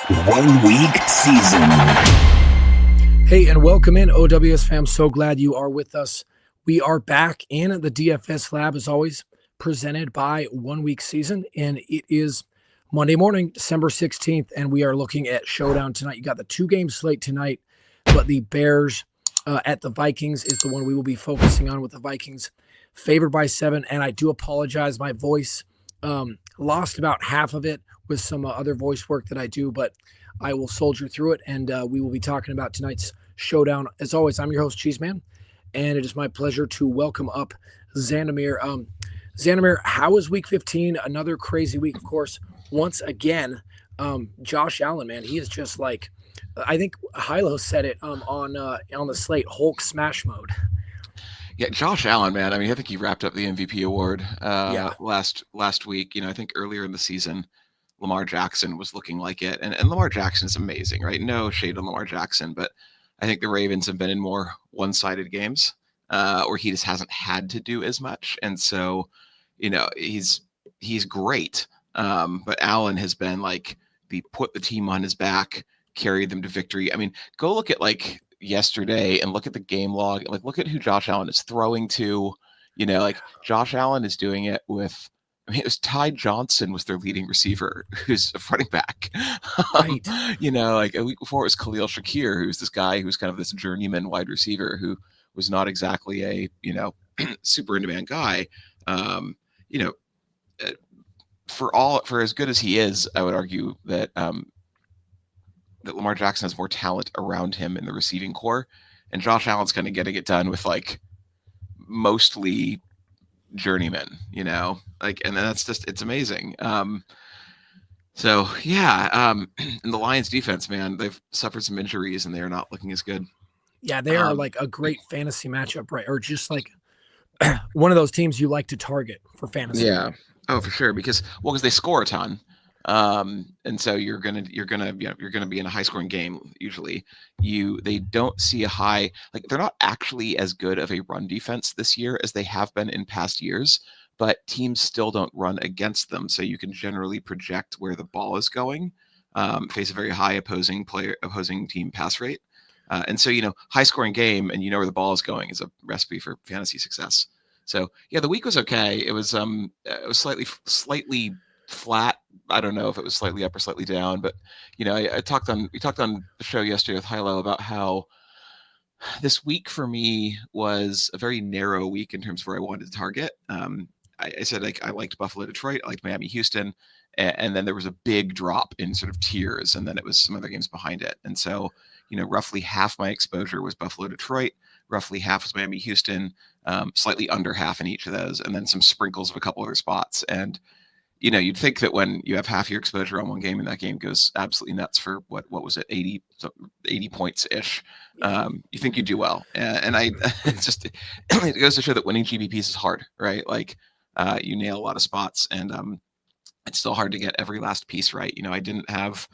1 week season. Hey, and welcome in, OWS fam. So glad you are with us. We are back in the DFS lab, as always, presented by 1 week season. And it is Monday morning, December 16th, and we are looking at Showdown tonight. You got the 2-game slate tonight, but the Bears at the Vikings is the one we will be focusing on, with the Vikings favored by 7. And I do apologize, my voice lost about half of it with some other voice work that I do, but I will soldier through it, and we will be talking about tonight's showdown. As always, I'm your host, Cheeseman, and it is my pleasure to welcome up Xandamere. Xandamere, how is Week 15? Another crazy week, of course. Once again, Josh Allen, man, he is just like, I think Hilo said it on the slate, Hulk smash mode. Yeah, Josh Allen, man. I mean, I think he wrapped up the MVP award Yeah. last week. I think earlier in the season, Lamar Jackson was looking like it. And Lamar Jackson is amazing, right? No shade on Lamar Jackson, but I think the Ravens have been in more one-sided games where he just hasn't had to do as much. And so, he's great. But Allen has been like put the team on his back, carried them to victory. I mean, go look at like yesterday and look at the game log. Like, look at who Josh Allen is throwing to. Like Josh Allen is doing it with, it was Ty Johnson was their leading receiver, who's a running back. Right. Like a week before it was Khalil Shakir, who's this guy who's kind of this journeyman wide receiver who was not exactly a, super in-demand guy. For as good as he is, I would argue that that Lamar Jackson has more talent around him in the receiving core, and Josh Allen's kind of getting it done with like mostly journeyman, and that's just, it's amazing. And the Lions defense, man, they've suffered some injuries and they are not looking as good. Yeah, they are like a great fantasy matchup, right? Or just like one of those teams you like to target for fantasy. Yeah. Oh, for sure. Because they score a ton. And so you're gonna be in a high scoring game. Usually they don't see a high, like they're not actually as good of a run defense this year as they have been in past years, but teams still don't run against them. So you can generally project where the ball is going, face a very high opposing team pass rate. And so, high scoring game and where the ball is going is a recipe for fantasy success. So yeah, the week was okay. It was slightly flat. I don't know if it was slightly up or slightly down, but we talked on the show yesterday with Hilo about how this week for me was a very narrow week in terms of where I wanted to target. I said I liked Buffalo, Detroit, I liked Miami, Houston, and then there was a big drop in sort of tiers, and then it was some other games behind it. And so, roughly half my exposure was Buffalo, Detroit, roughly half was Miami, Houston, slightly under half in each of those, and then some sprinkles of a couple other spots. And you'd think that when you have half your exposure on one game and that game goes absolutely nuts for what was it, 80 points ish, you think you do well. And it's just, it goes to show that winning GPPs is hard, right? Like you nail a lot of spots, and it's still hard to get every last piece right. I didn't have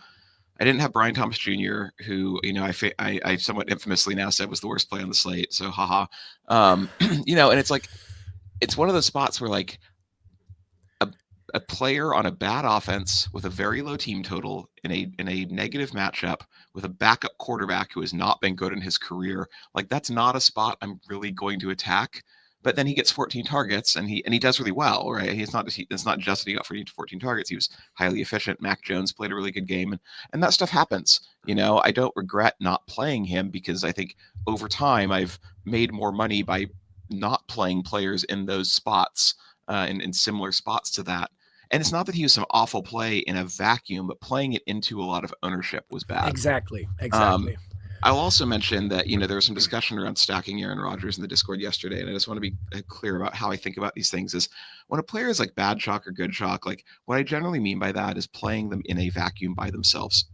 Brian Thomas Jr., who I somewhat infamously now said was the worst play on the slate. So haha, and it's like, it's one of those spots where like a player on a bad offense with a very low team total in a negative matchup with a backup quarterback who has not been good in his career, like that's not a spot I'm really going to attack. But then he gets 14 targets and he does really well, right? It's not just that he got 14 targets. He was highly efficient. Mac Jones played a really good game, and that stuff happens. I don't regret not playing him, because I think over time I've made more money by not playing players in those spots, in similar spots to that. And it's not that he was some awful play in a vacuum, but playing it into a lot of ownership was bad. Exactly. I'll also mention that, there was some discussion around stacking Aaron Rodgers in the Discord yesterday, and I just want to be clear about how I think about these things. Is when a player is like bad chalk or good chalk, like what I generally mean by that is playing them in a vacuum by themselves.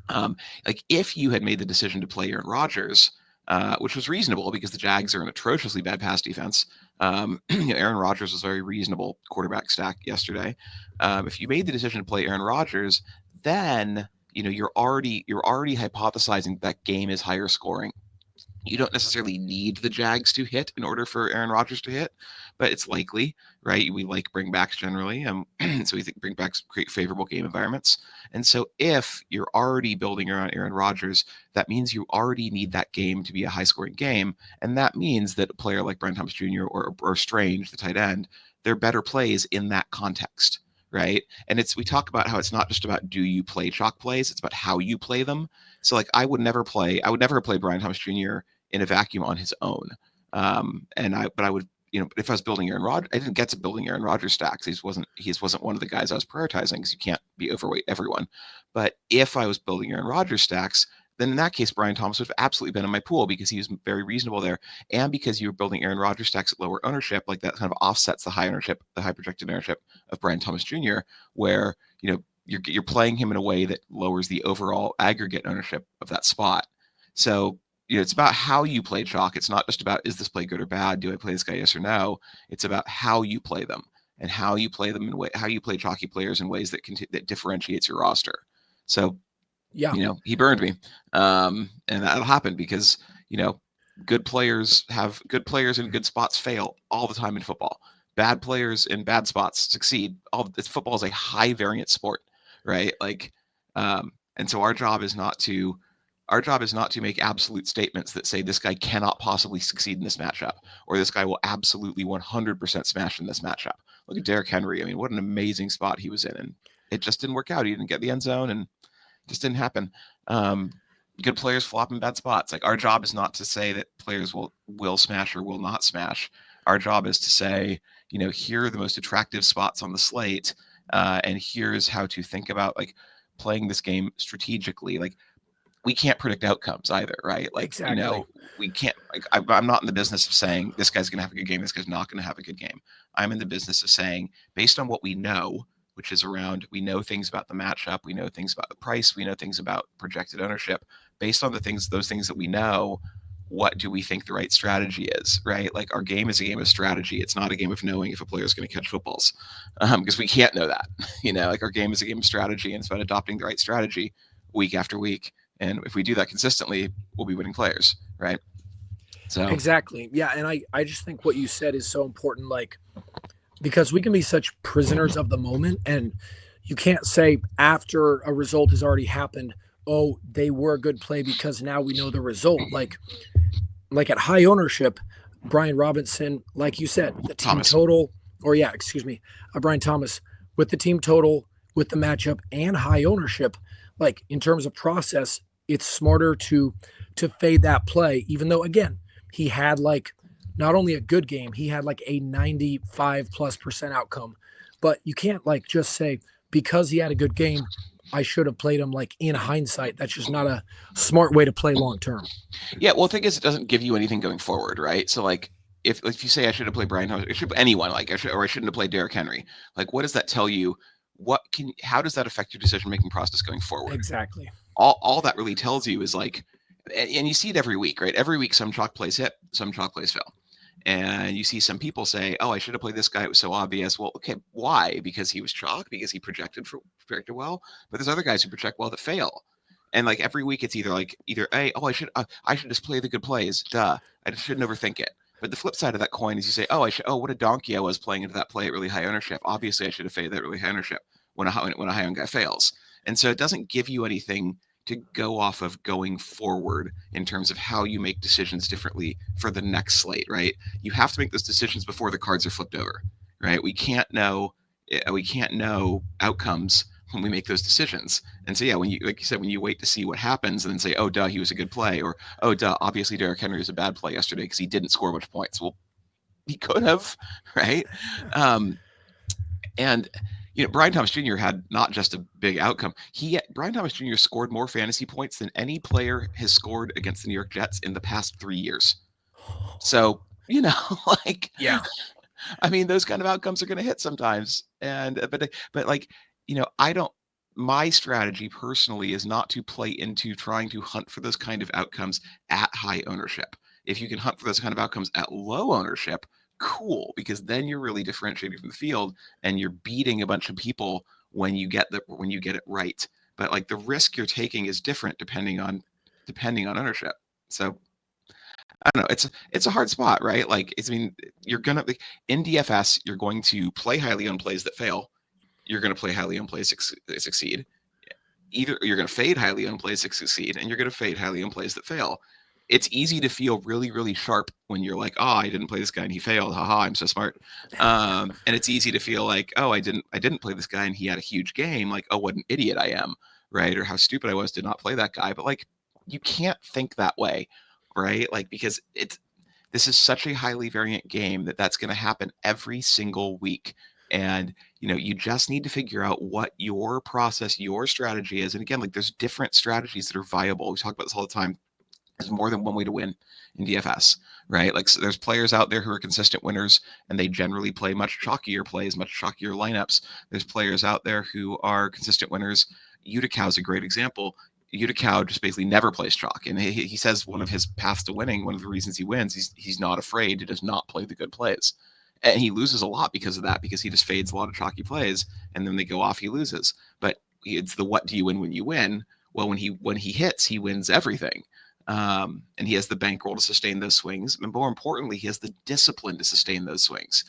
Like if you had made the decision to play Aaron Rodgers, which was reasonable because the Jags are an atrociously bad pass defense. Aaron Rodgers was a very reasonable quarterback stack yesterday. If you made the decision to play Aaron Rodgers, then you're already hypothesizing that game is higher scoring. You don't necessarily need the Jags to hit in order for Aaron Rodgers to hit, but it's likely, right? We like bringbacks generally, so we think bringbacks create favorable game environments. And so if you're already building around Aaron Rodgers, that means you already need that game to be a high-scoring game, and that means that a player like Brian Thomas Jr. or Strange, the tight end, they're better plays in that context, right? And we talk about how it's not just about do you play chalk plays, it's about how you play them. So like I would never play Brian Thomas Jr. in a vacuum on his own. But I would, if I was building Aaron Rodgers, I didn't get to building Aaron Rodgers stacks. He wasn't one of the guys I was prioritizing because you can't be overweight everyone. But if I was building Aaron Rodgers stacks, then in that case, Brian Thomas would have absolutely been in my pool because he was very reasonable there. And because you were building Aaron Rodgers stacks at lower ownership, like that kind of offsets the high projected ownership of Brian Thomas Jr., where, you're playing him in a way that lowers the overall aggregate ownership of that spot. So, it's about how you play chalk. It's not just about, is this play good or bad? Do I play this guy, yes or no? It's about how you play them and how you play them how you play chalky players in ways that differentiates your roster. So, Yeah. He burned me. And that'll happen because, good players in good spots fail all the time in football. Bad players in bad spots succeed. Football is a high variance sport, right? And so our job is not to make absolute statements that say this guy cannot possibly succeed in this matchup, or this guy will absolutely 100% smash in this matchup. Look at Derrick Henry. I mean, what an amazing spot he was in, and it just didn't work out. He didn't get the end zone, and it just didn't happen. Good players flop in bad spots. Like, our job is not to say that players will smash or will not smash. Our job is to say, here are the most attractive spots on the slate, and here's how to think about playing this game strategically. We can't predict outcomes either, right? Exactly. We can't, I'm not in the business of saying this guy's going to have a good game, this guy's not going to have a good game. I'm in the business of saying, based on what we know, which is around, we know things about the matchup, we know things about the price, we know things about projected ownership. Based on those things that we know, what do we think the right strategy is, right? Our game is a game of strategy. It's not a game of knowing if a player is going to catch footballs, because we can't know that. Our game is a game of strategy, and it's about adopting the right strategy week after week. And if we do that consistently, we'll be winning players, right? So exactly. Yeah. And I just think what you said is so important, because we can be such prisoners of the moment, and you can't say after a result has already happened, oh, they were a good play because now we know the result. Like at high ownership, Brian Robinson, like you said, the team Thomas. total, Brian Thomas, with the team total, with the matchup and high ownership, in terms of process, it's smarter to fade that play, even though, again, he had not only a good game, he had a 95+% outcome. But you can't just say because he had a good game, I should have played him in hindsight. That's just not a smart way to play long term. Yeah, well, the thing is, it doesn't give you anything going forward, right? So if you say I should have played Brian Thomas, I should anyone I shouldn't have played Derrick Henry. What does that tell you? How does that affect your decision making process going forward? Exactly. All that really tells you is and you see it every week, right? Every week some chalk plays hit, some chalk plays fail. And you see some people say, oh, I should have played this guy. It was so obvious. Well, okay, why? Because he was chalk, because he projected well. But there's other guys who project well that fail. And every week it's either I should just play the good plays. Duh. I just shouldn't overthink it. But the flip side of that coin is you say, what a donkey I was playing into that play at really high ownership. Obviously I should have faded that really high ownership when a high owned guy fails. And so it doesn't give you anything to go off of going forward in terms of how you make decisions differently for the next slate, right? You have to make those decisions before the cards are flipped over, right? We can't know outcomes when we make those decisions. And so, yeah, when you wait to see what happens and then say, oh, duh, he was a good play, or, oh, duh, obviously Derrick Henry was a bad play yesterday because he didn't score a bunch of points. Well, he could have, right? And Brian Thomas Jr. had not just a big outcome. Brian Thomas Jr. scored more fantasy points than any player has scored against the New York Jets in the past 3 years. So, yeah. I mean, those kind of outcomes are going to hit sometimes. My strategy personally is not to play into trying to hunt for those kind of outcomes at high ownership. If you can hunt for those kind of outcomes at low ownership, cool, because then you're really differentiating from the field and you're beating a bunch of people when you get it right. But the risk you're taking is different depending on ownership. So I don't know. It's a hard spot, right? Like, I mean, you're gonna in DFS, you're going to play highly on plays that fail. You're going to play highly on plays that succeed. Either you're going to fade highly on plays that succeed, and you're going to fade highly on plays that fail. It's easy to feel really, really sharp when you're like, oh, I didn't play this guy and he failed. Haha, I'm so smart. And it's easy to feel like, oh, I didn't play this guy and he had a huge game. Like, oh, what an idiot I am, right? Or how stupid I was to not play that guy. But like, you can't think that way, right? Like, because this is such a highly variant game that's going to happen every single week. And, you just need to figure out what your process, your strategy is. And again, like, there's different strategies that are viable. We talk about this all the time. There's more than one way to win in DFS, right? Like, so there's players out there who are consistent winners, and they generally play much chalkier plays, much chalkier lineups. There's players out there who are consistent winners. Utica is a great example. Utica just basically never plays chalk, and he says one of his paths to winning, one of the reasons he wins, he's not afraid to just not play the good plays, and he loses a lot because of that, because he just fades a lot of chalky plays, and then they go off, he loses. But it's the what do you win when you win? Well, when he hits, he wins everything. And he has the bankroll to sustain those swings, and more importantly, he has the discipline to sustain those swings.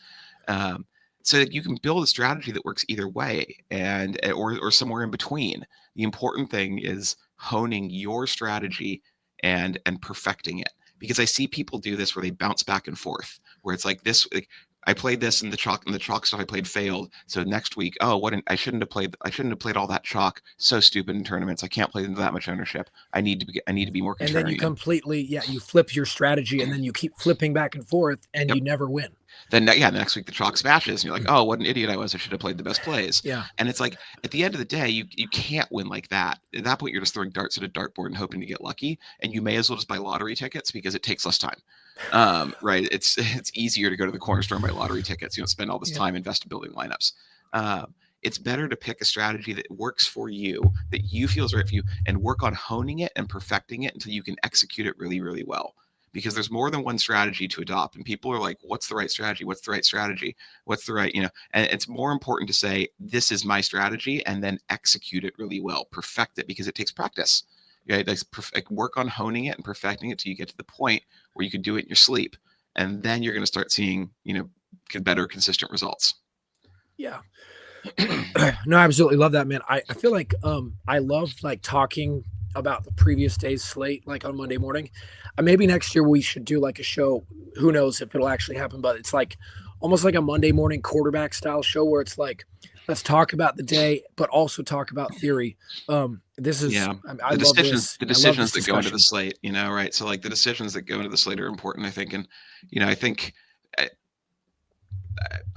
So that you can build a strategy that works either way, or somewhere in between. The important thing is honing your strategy and perfecting it. Because I see people do this where they bounce back and forth, where it's like this. Like, I played this and the chalk stuff I played failed. So next week, I shouldn't have played all that chalk. So stupid in tournaments. I can't play into that much ownership. I need to be more contrarian. And then you completely, you flip your strategy, and then you keep flipping back and forth, and you never win. Then the next week the chalk smashes, and you're like, oh, what an idiot I was. I should have played the best plays. Yeah. And it's like, at the end of the day, you can't win like that. At that point, you're just throwing darts at a dartboard and hoping to get lucky. And you may as well just buy lottery tickets, because it takes less time. Right. It's easier to go to the corner store and buy lottery tickets. You don't spend all this time invested building lineups. It's better to pick a strategy that works for you, that you feel is right for you, and work on honing it and perfecting it until you can execute it really, really well. Because there's more than one strategy to adopt, and people are like, what's the right strategy? What's the right strategy? What's the right, and it's more important to say, this is my strategy, and then execute it really well, perfect it, because it takes practice. Right? Like, work on honing it and perfecting it till you get to the point where you can do it in your sleep. And then you're going to start seeing, better, consistent results. Yeah. No, I absolutely love that, man. I feel like I love like talking about the previous day's slate, like on Monday morning. Maybe next year we should do like a show. Who knows if it'll actually happen, but it's like almost like a Monday morning quarterback style show, where it's like, let's talk about the day, but also talk about theory. This is, I love this. The decisions that go into the slate, right? So like the decisions that go into the slate are important, I think. And, I think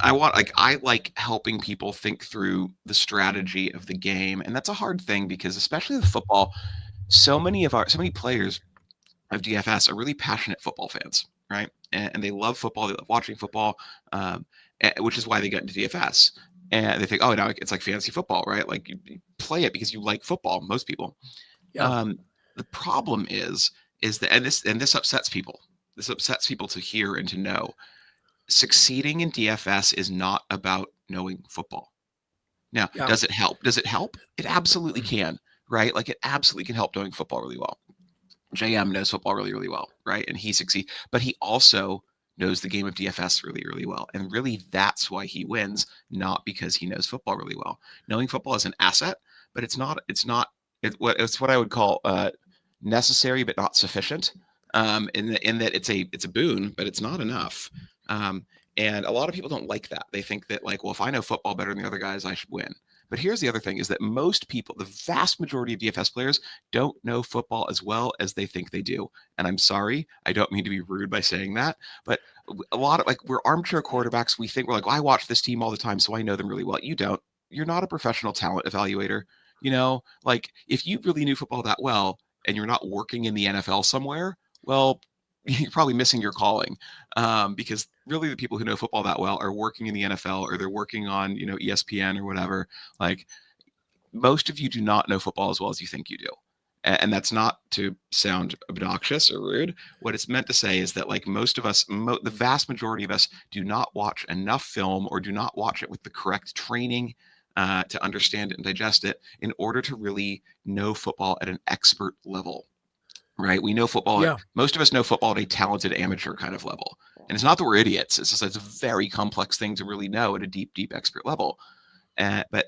I like helping people think through the strategy of the game. And that's a hard thing, because especially with football, so many players of DFS are really passionate football fans, right? And they love football. They love watching football, which is why they get into DFS. And they think, oh, now it's like fantasy football, right? Like, you play it because you like football. Most people. Yeah. The problem is that, and this upsets people. This upsets people to hear and to know. Succeeding in DFS is not about knowing football. Now, does it help? Does it help? It absolutely can, right? Like, it absolutely can help knowing football really well. JM knows football really, really well, right? And he succeeds, but he also knows the game of DFS really, really well. And really, that's why he wins, not because he knows football really well. Knowing football is an asset, but it's what I would call necessary but not sufficient. In that it's a boon, but it's not enough. And a lot of people don't like that. They think that, like, well, if I know football better than the other guys, I should win. But here's the other thing, is that most people, the vast majority of DFS players, don't know football as well as they think they do. And I'm sorry, I don't mean to be rude by saying that, but a lot of, like, we're armchair quarterbacks. We think we're like, well, I watch this team all the time, so I know them really well. You don't. You're not a professional talent evaluator. Like, if you really knew football that well and you're not working in the NFL somewhere, well, you're probably missing your calling, because really the people who know football that well are working in the NFL, or they're working on, ESPN or whatever. Like, most of you do not know football as well as you think you do. And that's not to sound obnoxious or rude. What it's meant to say is that, like, most of us, the vast majority of us, do not watch enough film, or do not watch it with the correct training to understand it and digest it in order to really know football at an expert level. right? We know football. Yeah. Most of us know football at a talented amateur kind of level. And it's not that we're idiots. It's just it's a very complex thing to really know at a deep, deep expert level. But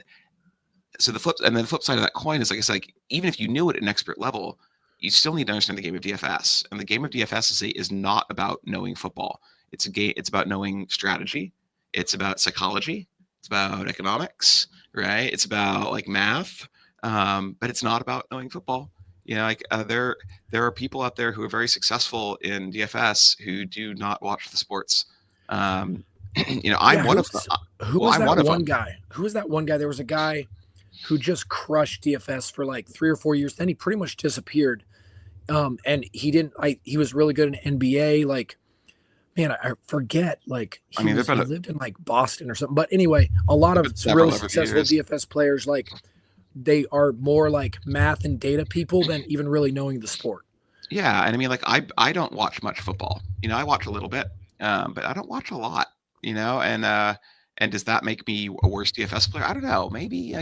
so the flip side of that coin is, like I said, like, even if you knew it at an expert level, you still need to understand the game of DFS. And the game of DFS is not about knowing football. It's a game. It's about knowing strategy. It's about psychology. It's about economics, right? It's about like math, but it's not about knowing football. You know, like there are people out there who are very successful in DFS who do not watch the sports. I'm one of them. Who was that one guy? Who was that one guy? There was a guy who just crushed DFS for like 3 or 4 years. Then he pretty much disappeared. And he didn't. He was really good in NBA. Like, man, I forget. Like, he lived in like Boston or something. But anyway, a lot of really successful DFS players, like, they are more like math and data people than even really knowing the sport. Yeah, and I mean, like, I don't watch much football. You know, I watch a little bit, but I don't watch a lot. You know, and does that make me a worse DFS player? I don't know. Maybe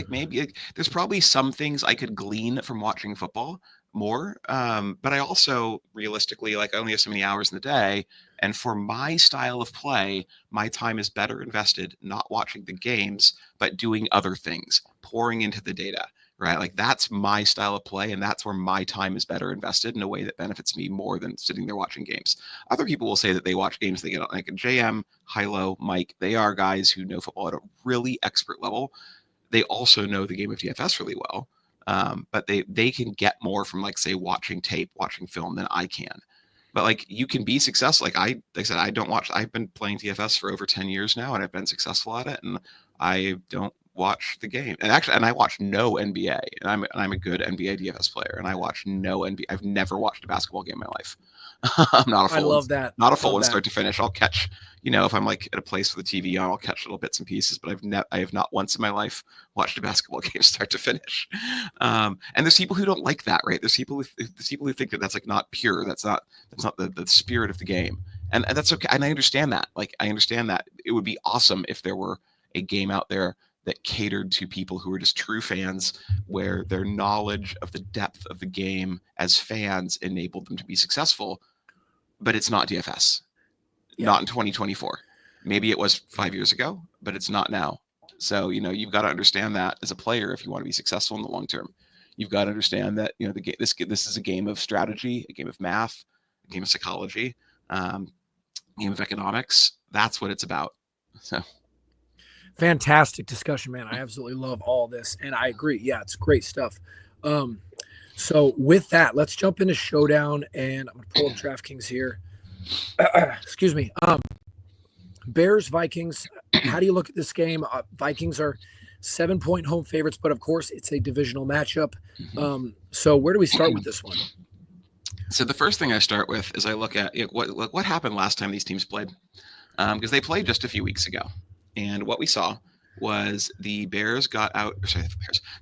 there's probably some things I could glean from watching football more. But I also realistically, like, I only have so many hours in the day. And for my style of play, my time is better invested not watching the games, but doing other things, pouring into the data, right? Like, that's my style of play. And that's where my time is better invested in a way that benefits me more than sitting there watching games. Other people will say that they watch games, they get on, like JM, Hilo, Mike. They are guys who know football at a really expert level. They also know the game of DFS really well. But they can get more from, like, say, watching tape, watching film than I can. But like, you can be successful. Like I said, I've been playing DFS for over 10 years now, and I've been successful at it. And I don't watch the game. And I watch no NBA, and I'm a good NBA DFS player, and I watch no NBA. I've never watched a basketball game in my life. I'm not a full. I love that. Not a full one start to finish. I'll catch, if I'm like at a place with the TV on, I'll catch little bits and pieces. But I have not once in my life watched a basketball game start to finish. And there's people who don't like that, right? There's people who think that that's like not pure. That's not the spirit of the game, and that's okay. And I understand that. Like, I understand that it would be awesome if there were a game out there that catered to people who are just true fans, where their knowledge of the depth of the game as fans enabled them to be successful. But it's not DFS. Yeah. Not in 2024. Maybe it was 5 years ago, but it's not now. So, you've got to understand that as a player, if you want to be successful in the long term, you've got to understand that, this is a game of strategy, a game of math, a game of psychology, game of economics. That's what it's about. So. Fantastic discussion, man. I absolutely love all this, and I agree. Yeah, it's great stuff. So with that, let's jump into Showdown, and I'm going to pull up DraftKings here. Excuse me. Bears, Vikings. How do you look at this game? Vikings are 7-point home favorites, but of course it's a divisional matchup. So where do we start with this one? So the first thing I start with is I look at what happened last time these teams played, because they played just a few weeks ago. And what we saw was the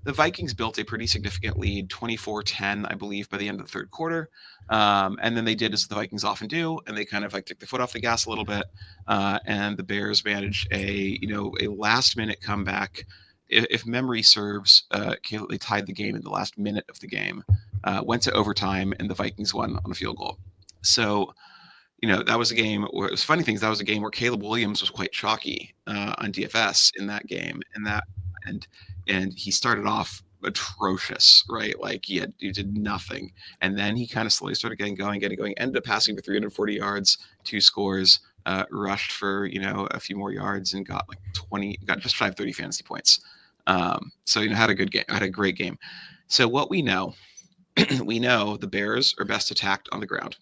Vikings built a pretty significant lead, 24-10, I believe, by the end of the third quarter. And then they did as the Vikings often do, and they kind of like took the foot off the gas a little bit. And the Bears managed a last-minute comeback. If memory serves, they tied the game in the last minute of the game, went to overtime, and the Vikings won on a field goal. So, that was a game where it was funny things. That was a game where Caleb Williams was quite chalky on DFS in that game, and he started off atrocious, right? Like he did nothing, and then he kind of slowly started getting going. Ended up passing for 340 yards, 2 scores, rushed for a few more yards, and got just shy of 30 fantasy points. So had a good game, had a great game. So what we know, we know the Bears are best attacked on the ground.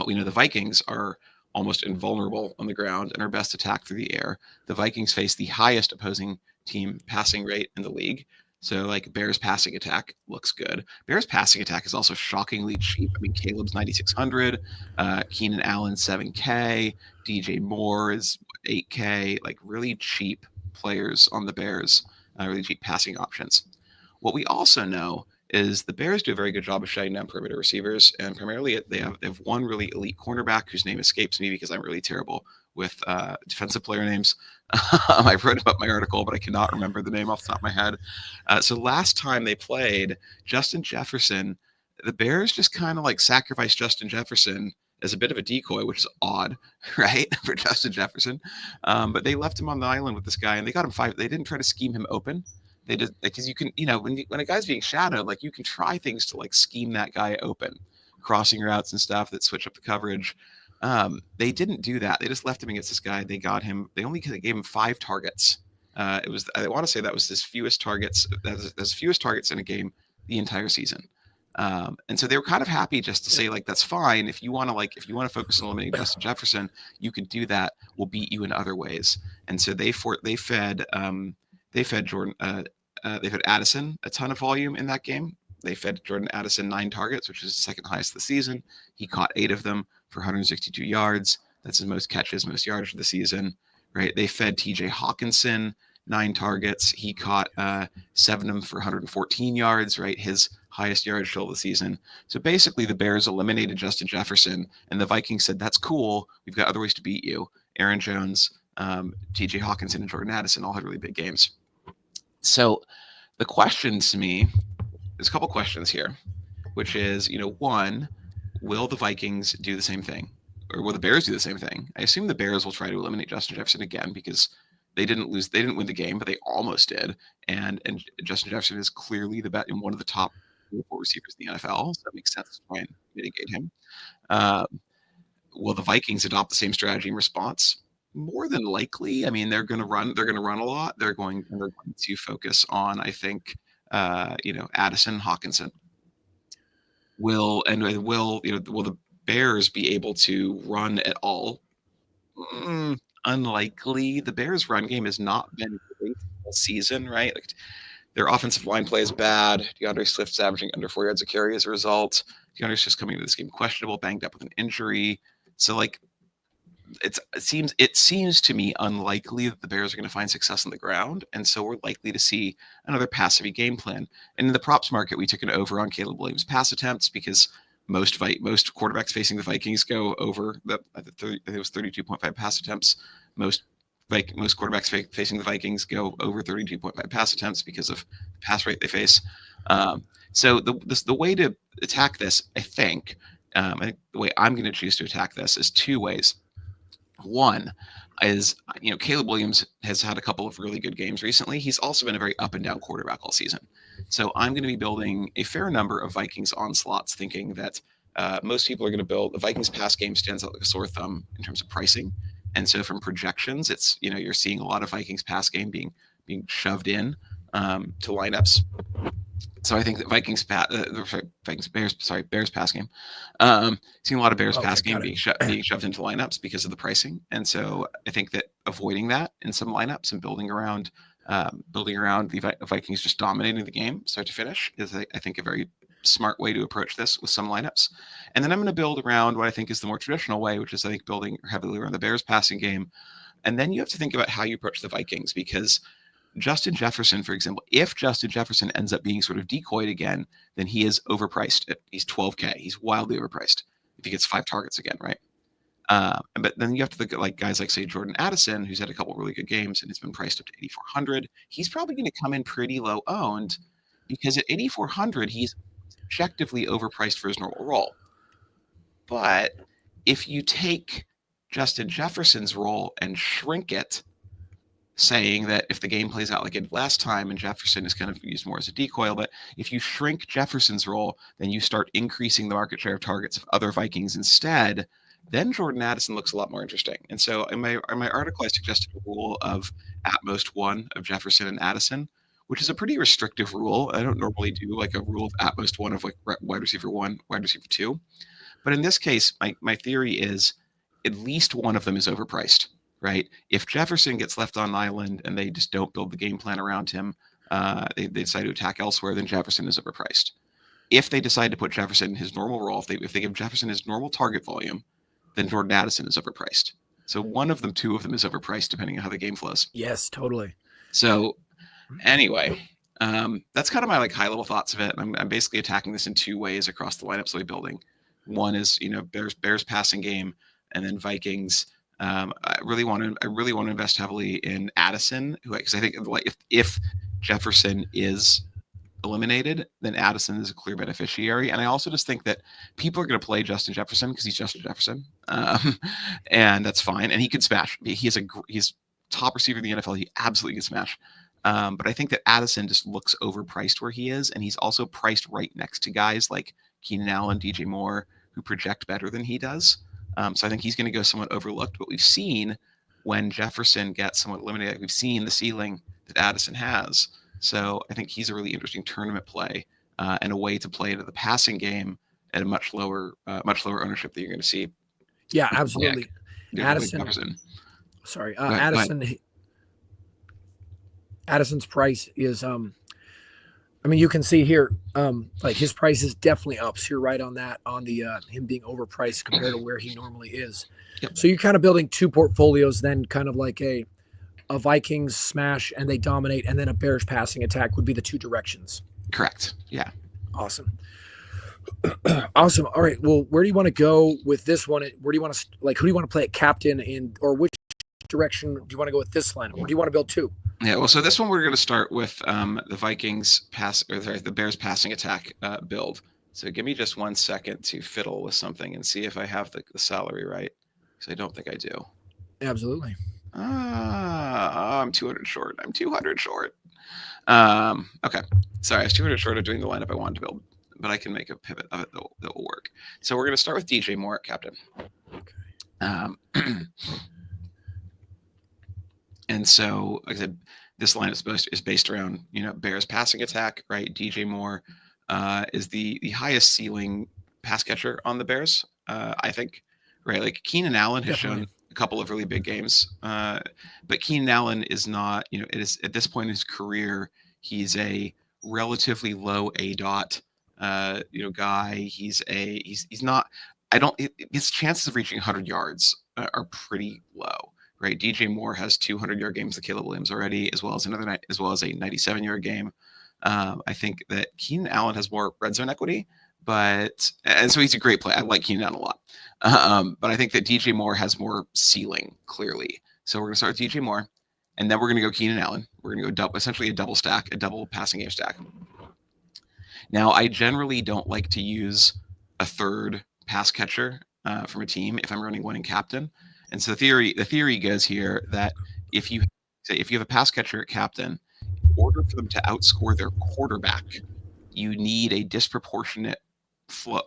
We know the Vikings are almost invulnerable on the ground and are best attacked through the air. The Vikings face the highest opposing team passing rate in the league. So, like, Bears passing attack looks good. Bears passing attack is also shockingly cheap. I mean, Caleb's 9,600, Keenan Allen 7K, DJ Moore is 8K. Like, really cheap players on the Bears, really cheap passing options. What we also know is the Bears do a very good job of shutting down perimeter receivers, and primarily they have one really elite cornerback whose name escapes me because I'm really terrible with defensive player names. I wrote about my article, but I cannot remember the name off the top of my head. So last time they played, Justin Jefferson the Bears just kind of like sacrificed Justin Jefferson as a bit of a decoy, which is odd, right, for Justin Jefferson. But they left him on the island with this guy, and they got him 5. They didn't try to scheme him open. They did, because you can, when a guy's being shadowed, like you can try things to like scheme that guy open, crossing routes and stuff that switch up the coverage. They didn't do that. They just left him against this guy. They got him. They gave him 5 targets. I want to say that was his fewest targets. That's fewest targets in a game the entire season. And so they were kind of happy just to say, like, that's fine. If you want to focus on eliminating Justin Jefferson, you can do that. We'll beat you in other ways. And so they fed Jordan, they fed Addison a ton of volume in that game. They fed Jordan Addison 9 targets, which is the second highest of the season. He caught 8 of them for 162 yards. That's his most catches, most yardage of the season, right? They fed TJ Hawkinson 9 targets. He caught 7 of them for 114 yards, right? His highest yardage total of the season. So basically the Bears eliminated Justin Jefferson, and the Vikings said, that's cool. We've got other ways to beat you. Aaron Jones, TJ Hawkinson, and Jordan Addison all had really big games. So the questions to me, there's a couple questions here, which is, one, will the Vikings do the same thing? Or will the Bears do the same thing? I assume the Bears will try to eliminate Justin Jefferson again, because they didn't win the game, but they almost did. And Justin Jefferson is clearly one of the top 4 receivers in the NFL, so it makes sense to try and mitigate him. Will the Vikings adopt the same strategy in response? More than likely. I mean, they're going to run a lot. They're going to focus on, I think, Addison, Hawkinson. Will the Bears be able to run at all? Unlikely. The Bears' run game has not been great all season, right? Like, their offensive line play is bad. DeAndre Swift's averaging under 4 yards a carry as a result. DeAndre's just coming into this game questionable, banged up with an injury. So, like, it seems to me unlikely that the Bears are going to find success on the ground, and so we're likely to see another pass-heavy game plan. And in the props market, we took an over on Caleb Williams' pass attempts, because most quarterbacks facing the Vikings go over I think it was 32.5 pass attempts. Most quarterbacks facing the Vikings go over 32.5 pass attempts because of the pass rate they face. So the way to attack this, I think the way I'm going to choose to attack this is 2 ways. One is, Caleb Williams has had a couple of really good games recently. He's also been a very up and down quarterback all season. So I'm going to be building a fair number of Vikings onslaughts, thinking that most people are going to build the Vikings pass game stands out like a sore thumb in terms of pricing. And so from projections, it's, you're seeing a lot of Vikings pass game being shoved in to lineups. So I think that Bears pass game. Seeing a lot of Bears pass game being shoved into lineups because of the pricing, and so I think that avoiding that in some lineups and building around the Vikings just dominating the game start to finish is, I think, a very smart way to approach this with some lineups. And then I'm going to build around what I think is the more traditional way, which is, I think, building heavily around the Bears passing game. And then you have to think about how you approach the Vikings, because Justin Jefferson, for example, if Justin Jefferson ends up being sort of decoyed again, then he is overpriced. He's $12K. He's wildly overpriced if he gets 5 targets again, right? But then you have to look at, like, guys like, say, Jordan Addison, who's had a couple of really good games and has been priced up to 8,400. He's probably going to come in pretty low owned, because at 8,400, he's objectively overpriced for his normal role. But if you take Justin Jefferson's role and shrink it, saying that if the game plays out like it did last time and Jefferson is kind of used more as a decoy, but if you shrink Jefferson's role, then you start increasing the market share of targets of other Vikings instead, then Jordan Addison looks a lot more interesting. And so in my article, I suggested a rule of at most 1 of Jefferson and Addison, which is a pretty restrictive rule. I don't normally do like a rule of at most 1 of like wide receiver 1, wide receiver 2. But in this case, my theory is at least one of them is overpriced. Right? If Jefferson gets left on an island and they just don't build the game plan around him, they decide to attack elsewhere, then Jefferson is overpriced. If they decide to put Jefferson in his normal role, if they give Jefferson his normal target volume, then Jordan Addison is overpriced. So 1 of them, 2 of them is overpriced, depending on how the game flows. Yes, totally. So anyway, that's kind of my like high level thoughts of it. I'm basically attacking this in 2 ways across the lineups we're building. One is, Bears passing game, and then Vikings. I really want to invest heavily in Addison, because I think, like, if Jefferson is eliminated, then Addison is a clear beneficiary. And I also just think that people are going to play Justin Jefferson because he's Justin Jefferson, and that's fine. And he can smash. He's top receiver in the NFL. He absolutely can smash. But I think that Addison just looks overpriced where he is, and he's also priced right next to guys like Keenan Allen, DJ Moore, who project better than he does. So I think he's going to go somewhat overlooked. But we've seen when Jefferson gets somewhat eliminated, we've seen the ceiling that Addison has. So I think he's a really interesting tournament play and a way to play into the passing game at a much lower ownership that you're going to see. Yeah, absolutely. Addison. Sorry, Addison. Addison's price is I mean, you can see here, like his price is definitely up. So you're right on that, on the him being overpriced compared to where he normally is. Yep. So you're kind of building two portfolios, then kind of like a Vikings smash and they dominate, and then a Bears passing attack would be the two directions. Correct. Yeah. Awesome. Awesome. All right. Well, where do you want to go with this one? Where do you want to who do you want to play at captain in, or which direction do you want to go with this lineup? Or do you want to build two? Yeah, well, so this one we're going to start with the Vikings the Bears passing attack build. So give me just 1 second to fiddle with something and see if I have the salary right, because I don't think I do. Absolutely. I'm 200 short. I'm 200 short. Okay, sorry, I was 200 short of doing the lineup I wanted to build, but I can make a pivot of it that will work. So we're going to start with DJ Moore at captain. Okay. And so, like I said, this line is based around, Bears passing attack, right? DJ Moore is the highest ceiling pass catcher on the Bears, I think, right? Like Keenan Allen has shown a couple of really big games, but Keenan Allen is not, it is at this point in his career, he's a relatively low ADOT, guy. He's not. His chances of reaching 100 yards are pretty low. Right, DJ Moore has 200-yard games with Caleb Williams already, as well as a 97-yard game. I think that Keenan Allen has more red zone equity, and so he's a great play. I like Keenan Allen a lot, but I think that DJ Moore has more ceiling clearly. So we're going to start with DJ Moore, and then we're going to go Keenan Allen. We're going to go essentially a double stack, a double passing game stack. Now, I generally don't like to use a third pass catcher from a team if I'm running winning captain. And so the theory goes here that if you have a pass catcher at captain, in order for them to outscore their quarterback, you need a disproportionate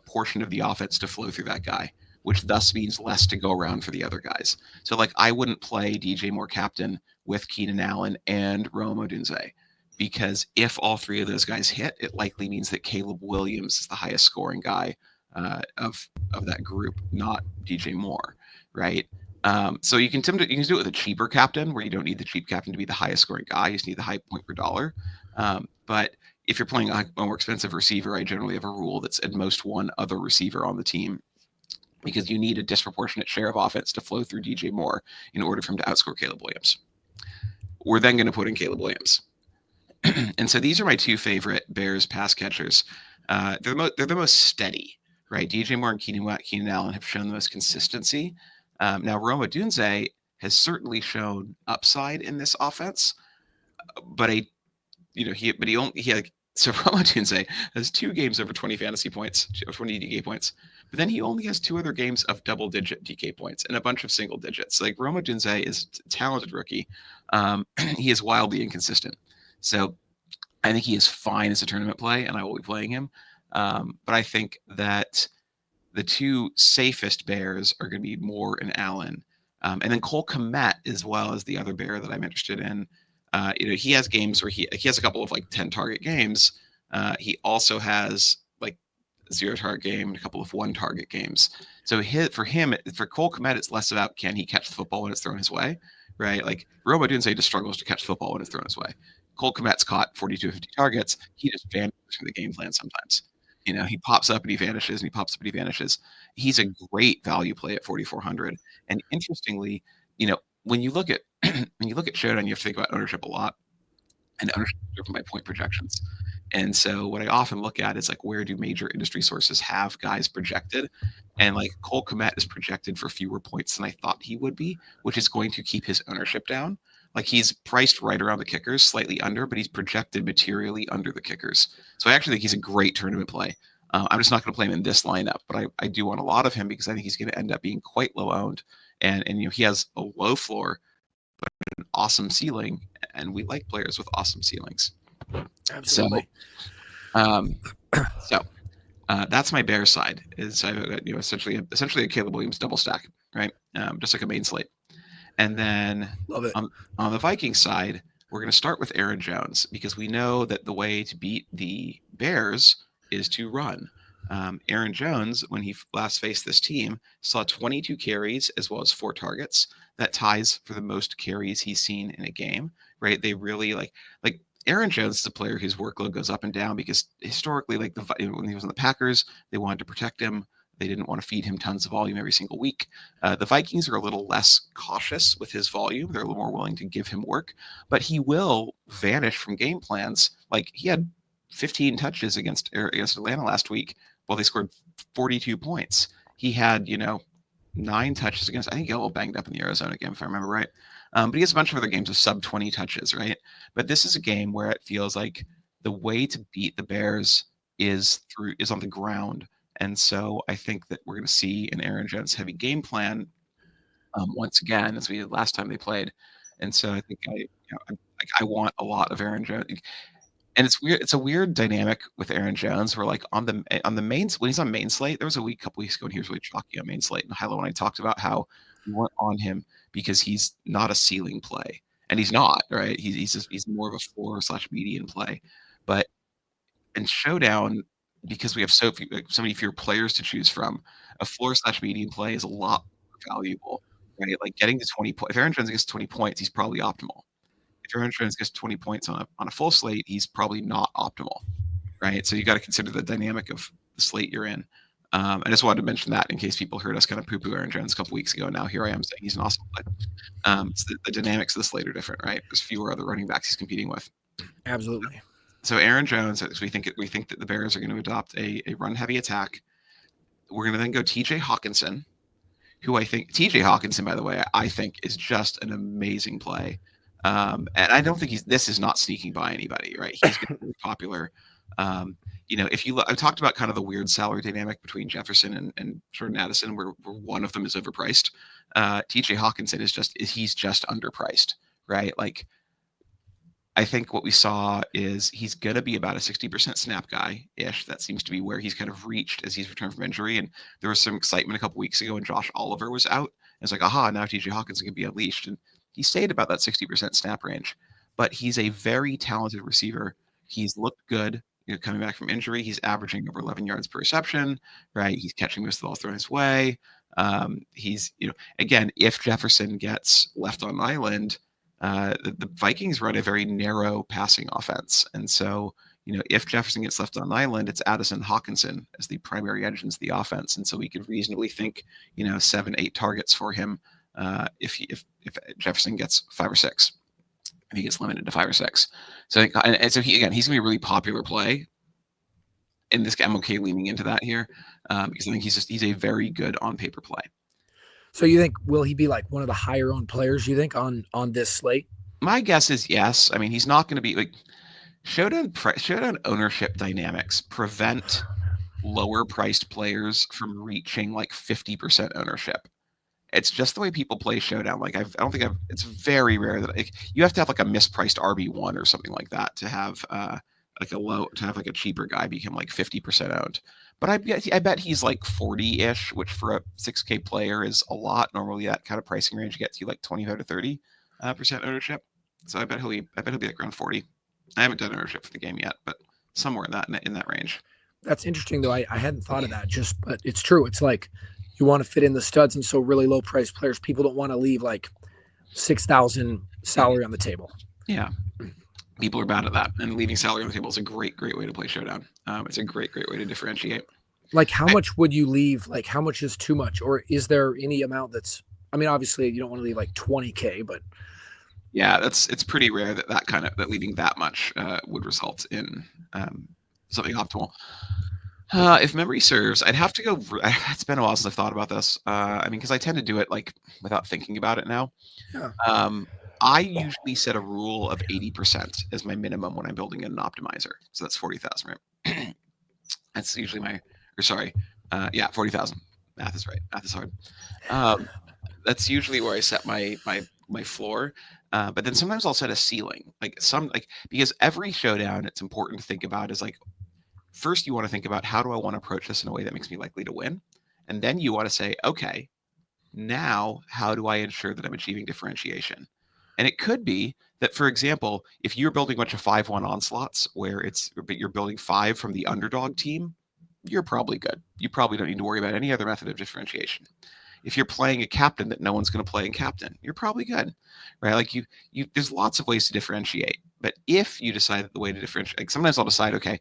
portion of the offense to flow through that guy, which thus means less to go around for the other guys. So like I wouldn't play DJ Moore captain with Keenan Allen and Rome Odunze, because if all three of those guys hit, it likely means that Caleb Williams is the highest scoring guy of that group, not DJ Moore, right? So you can do it with a cheaper captain where you don't need the cheap captain to be the highest scoring guy. You just need the high point per dollar. But if you're playing a more expensive receiver, I generally have a rule that's at most one other receiver on the team, because you need a disproportionate share of offense to flow through DJ Moore in order for him to outscore Caleb Williams. We're then going to put in Caleb Williams. And so these are my two favorite Bears pass catchers. They're the most steady, right? DJ Moore and Keenan Allen have shown the most consistency. Now, Rome Odunze has certainly shown upside in this offense, but Rome Odunze has 2 games over 20 fantasy points, 20 DK points, but then he only has 2 other games of double-digit DK points and a bunch of single digits. Like Rome Odunze is a talented rookie. He is wildly inconsistent. So I think he is fine as a tournament play, and I will be playing him. But I think that the 2 safest Bears are going to be Moore and Allen. And then Cole Kmet as well as the other Bear that I'm interested in. He has games where he has a couple of 10 target games. He also has 0 target game and a couple of 1 target games. So for Cole Kmet, it's less about can he catch the football when it's thrown his way, right? Like Rome Odunze just struggles to catch the football when it's thrown his way. Cole Kmet's caught 42 50 targets. He just vanishes from the game plan sometimes. He pops up and he vanishes, and he pops up and he vanishes. He's a great value play at 4,400. And interestingly, when you look at Showdown, you have to think about ownership a lot, and ownership is driven by point projections. And so what I often look at is where do major industry sources have guys projected? And Cole Kmet is projected for fewer points than I thought he would be, which is going to keep his ownership down. Like he's priced right around the kickers, slightly under, but he's projected materially under the kickers. So I actually think he's a great tournament play. I'm just not going to play him in this lineup, but I do want a lot of him because I think he's going to end up being quite low owned, and he has a low floor, but an awesome ceiling, and we like players with awesome ceilings. Absolutely. So that's my Bears side. Is I've got essentially a Caleb Williams double stack, right? Just like a main slate. And then Love it. On the Vikings side, we're going to start with Aaron Jones because we know that the way to beat the Bears is to run. Aaron Jones, when he last faced this team, saw 22 carries as well as 4 targets. That ties for the most carries he's seen in a game, right? They really like Aaron Jones is a player whose workload goes up and down because historically, like when he was on the Packers, they wanted to protect him. They didn't want to feed him tons of volume every single week. The Vikings are a little less cautious with his volume. They're a little more willing to give him work, but he will vanish from game plans. Like he had 15 touches against Atlanta last week while they scored 42 points. He had, 9 touches against, I think he got a little banged up in the Arizona game, if I remember right. But he has a bunch of other games of sub 20 touches, right? But this is a game where it feels like the way to beat the Bears is on the ground. And so I think that we're going to see an Aaron Jones heavy game plan once again, as we did last time they played. And so I think I want a lot of Aaron Jones. And it's weird. It's a weird dynamic with Aaron Jones. Where like on the main when he's on main slate, there was a couple weeks ago when he was really chalky on main slate. And Hilo and I talked about how we weren't on him because he's not a ceiling play, and he's not, right. He's more of a floor/median play. But in Showdown, because we have so many fewer players to choose from, a floor/median play is a lot more valuable, right? Like getting to 20 points. If Aaron Jones gets 20 points, he's probably optimal. If Aaron Jones gets 20 points on a full slate, he's probably not optimal, right? So you got to consider the dynamic of the slate you're in. I just wanted to mention that in case people heard us kind of poo-poo Aaron Jones a couple weeks ago. Now here I am saying he's an awesome play. So the dynamics of the slate are different, right? There's fewer other running backs he's competing with. Absolutely. So Aaron Jones, we think that the Bears are going to adopt a run-heavy attack. We're going to then go T.J. Hawkinson, who I think T.J. Hawkinson, by the way, I think is just an amazing play. And I don't think this is not sneaking by anybody, right? He's going to be popular. If you look, I talked about kind of the weird salary dynamic between Jefferson and Jordan Addison, where one of them is overpriced. T.J. Hawkinson he's just underpriced, right? Like, I think what we saw is he's going to be about a 60% snap guy-ish. That seems to be where he's kind of reached as he's returned from injury. And there was some excitement a couple weeks ago when Josh Oliver was out. It's like, aha, now T.J. Hawkinson can be unleashed. And he stayed about that 60% snap range. But he's a very talented receiver. He's looked good coming back from injury. He's averaging over 11 yards per reception, right? He's catching most of the ball thrown his way. He's, again, if Jefferson gets left on an island, the Vikings run a very narrow passing offense. And so, if Jefferson gets left on an island, it's Addison Hawkinson as the primary engines of the offense. And so we could reasonably think, 7-8 targets for him if Jefferson gets 5 or 6, if he gets limited to 5 or 6. So I think, and so he's going to be a really popular play. In this game, I'm okay leaning into that here because I think he's a very good on paper play. So you think, will he be like one of the higher owned players, you think, on this slate? My guess is yes. I mean, he's not going to be like Showdown ownership dynamics prevent lower priced players from reaching like 50% ownership. It's just the way people play Showdown. Like it's very rare that you have to have like a mispriced RB1 or something like that to have like a cheaper guy become like 50% owned. But I bet he's like 40-ish, which for a 6K player is a lot. Normally that kind of pricing range gets you like 25 to 30% ownership. So I bet he'll be like around 40. I haven't done ownership for the game yet, but somewhere in that range. That's interesting though. I hadn't thought of that, but it's true. It's like you want to fit in the studs, and so really low price players, people don't want to leave like 6,000 salary on the table. Yeah. People are bad at that, and leaving salary on the table is a great way to play Showdown. It's a great way to differentiate. Like, how much would you leave? Like, how much is too much, or is there any amount that's? I mean, obviously, you don't want to leave like 20K, but yeah, it's pretty rare that leaving that much would result in something optimal. If memory serves, I'd have to go. It's been a while since I've thought about this. I mean, because I tend to do it like without thinking about it now. Yeah. I usually set a rule of 80% as my minimum when I'm building an optimizer. So that's 40,000, right? That's usually 40,000. Math is right. Math is hard. That's usually where I set my floor. But then sometimes I'll set a ceiling, because every showdown, it's important to think about is like, first you want to think about how do I want to approach this in a way that makes me likely to win? And then you want to say, okay, now how do I ensure that I'm achieving differentiation? And it could be that, for example, if you're building a bunch of 5-1 onslaughts but you're building 5 from the underdog team, you're probably good. You probably don't need to worry about any other method of differentiation. If you're playing a captain that no one's going to play in captain, you're probably good, right? Like there's lots of ways to differentiate. But if you decide that the way to differentiate, like sometimes I'll decide, okay,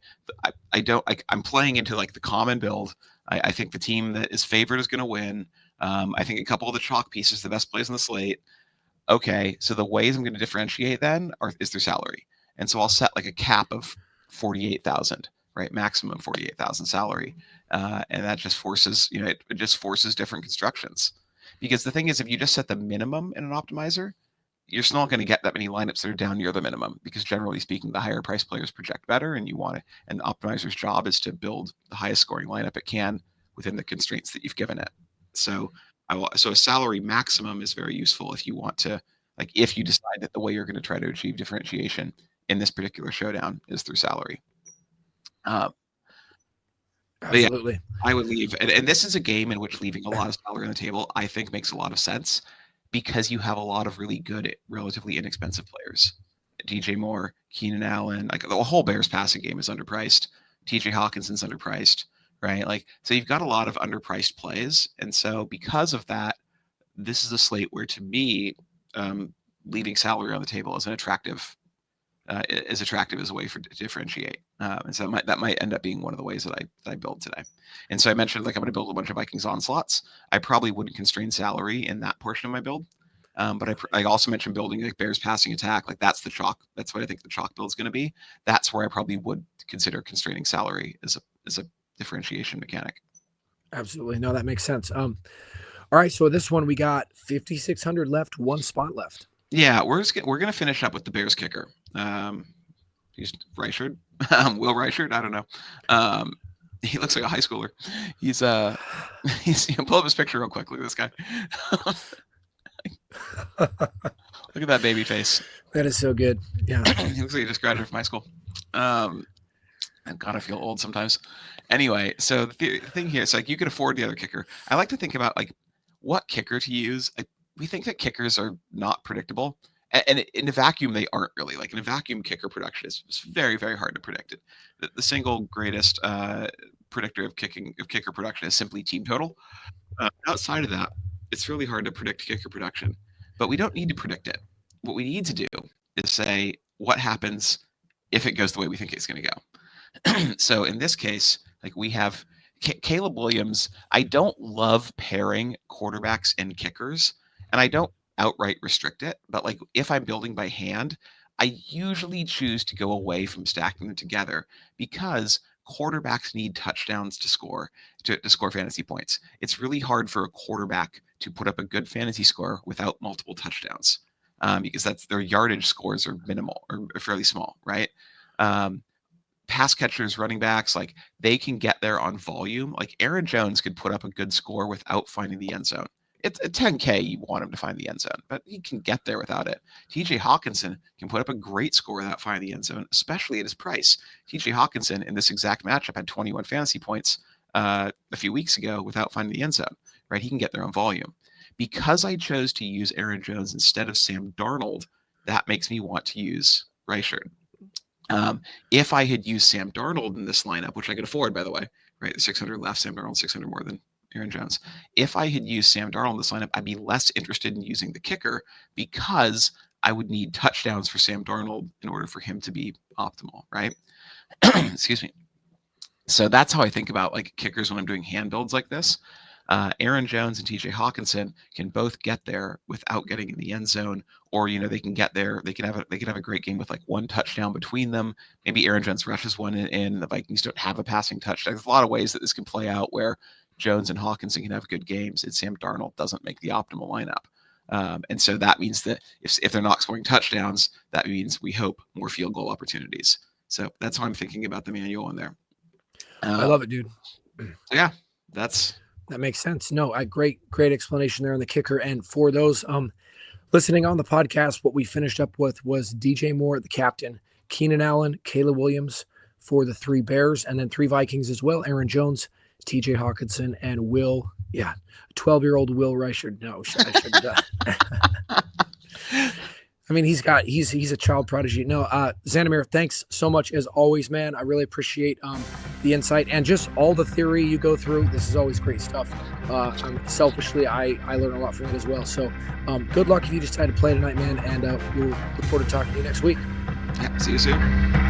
I'm playing into like the common build. I think the team that is favored is going to win. I think a couple of the chalk pieces, the best plays on the slate. Okay, so the ways I'm going to differentiate then is through salary. And so I'll set like a cap of 48,000, right? Maximum 48,000 salary. And that just forces, it just forces different constructions. Because the thing is, if you just set the minimum in an optimizer, you're still not going to get that many lineups that are down near the minimum, because generally speaking, the higher price players project better, and an optimizer's job is to build the highest scoring lineup it can within the constraints that you've given it. So a salary maximum is very useful if you want to, if you decide that the way you're going to try to achieve differentiation in this particular showdown is through salary. Absolutely. Yeah, I would leave. And this is a game in which leaving a lot of salary on the table, I think, makes a lot of sense, because you have a lot of really good, relatively inexpensive players. DJ Moore, Keenan Allen, the whole Bears passing game is underpriced. TJ Hawkinson's underpriced, right? So you've got a lot of underpriced plays. And so because of that, this is a slate where, to me, leaving salary on the table is attractive as a way to differentiate. And so that might end up being one of the ways that I build today. And so I mentioned, I'm going to build a bunch of Vikings onslaughts. I probably wouldn't constrain salary in that portion of my build. But I also mentioned building Bears passing attack. That's the chalk. That's what I think the chalk build is going to be. That's where I probably would consider constraining salary as a differentiation mechanic. Absolutely. No, that makes sense. All right. So this one, we got 5,600 left, one spot left. Yeah, we're going to finish up with the Bears kicker. He's Reichard. Will Reichard? I don't know. He looks like a high schooler. He's pull up his picture real quick. Look at this guy. Look at that baby face. That is so good. Yeah. He looks like he just graduated from high school. And God, I feel old sometimes. Anyway, so the thing here is, you could afford the other kicker. I like to think about what kicker to use. We think that kickers are not predictable. And in a vacuum, they aren't really. In a vacuum, kicker production is very, very hard to predict. The single greatest predictor of kicker production is simply team total. Outside of that, it's really hard to predict kicker production. But we don't need to predict it. What we need to do is say what happens if it goes the way we think it's going to go. So in this case, we have Caleb Williams. I don't love pairing quarterbacks and kickers, and I don't outright restrict it. But if I'm building by hand, I usually choose to go away from stacking them together, because quarterbacks need touchdowns to score fantasy points. It's really hard for a quarterback to put up a good fantasy score without multiple touchdowns, because their yardage scores are minimal or fairly small, right? Pass catchers, running backs, they can get there on volume. Aaron Jones could put up a good score without finding the end zone. It's a 10K, you want him to find the end zone, but he can get there without it. TJ Hawkinson can put up a great score without finding the end zone, especially at his price. TJ Hawkinson in this exact matchup had 21 fantasy points a few weeks ago without finding the end zone, right? He can get there on volume. Because I chose to use Aaron Jones instead of Sam Darnold, that makes me want to use Reichard. If I had used Sam Darnold in this lineup, which I could afford, by the way, right? The 600 left, Sam Darnold 600 more than Aaron Jones. If I had used Sam Darnold in this lineup, I'd be less interested in using the kicker, because I would need touchdowns for Sam Darnold in order for him to be optimal, right? Excuse me. So that's how I think about kickers when I'm doing hand builds like this. Aaron Jones and TJ Hawkinson can both get there without getting in the end zone, or they can get there. They can have a great game with one touchdown between them. Maybe Aaron Jones rushes one in. The Vikings don't have a passing touchdown. There's a lot of ways that this can play out where Jones and Hawkinson can have good games, and Sam Darnold doesn't make the optimal lineup. And so that means that if they're not scoring touchdowns, that means we hope more field goal opportunities. So that's how I'm thinking about the manual in there. I love it, dude. Yeah, that makes sense. No, great explanation there on the kicker. And for those listening on the podcast, what we finished up with was DJ Moore, the captain, Keenan Allen, Caleb Williams for the 3 Bears, and then 3 Vikings as well. Aaron Jones, TJ Hawkinson, and Will. Yeah, 12-year-old Will Reichard. No, I shouldn't. I mean, he's a child prodigy. No, Xandamere, thanks so much as always, man. I really appreciate the insight and just all the theory you go through. This is always great stuff. Selfishly, I learn a lot from it as well. So good luck if you decide to play tonight, man. And we'll look forward to talking to you next week. Yeah, see you soon.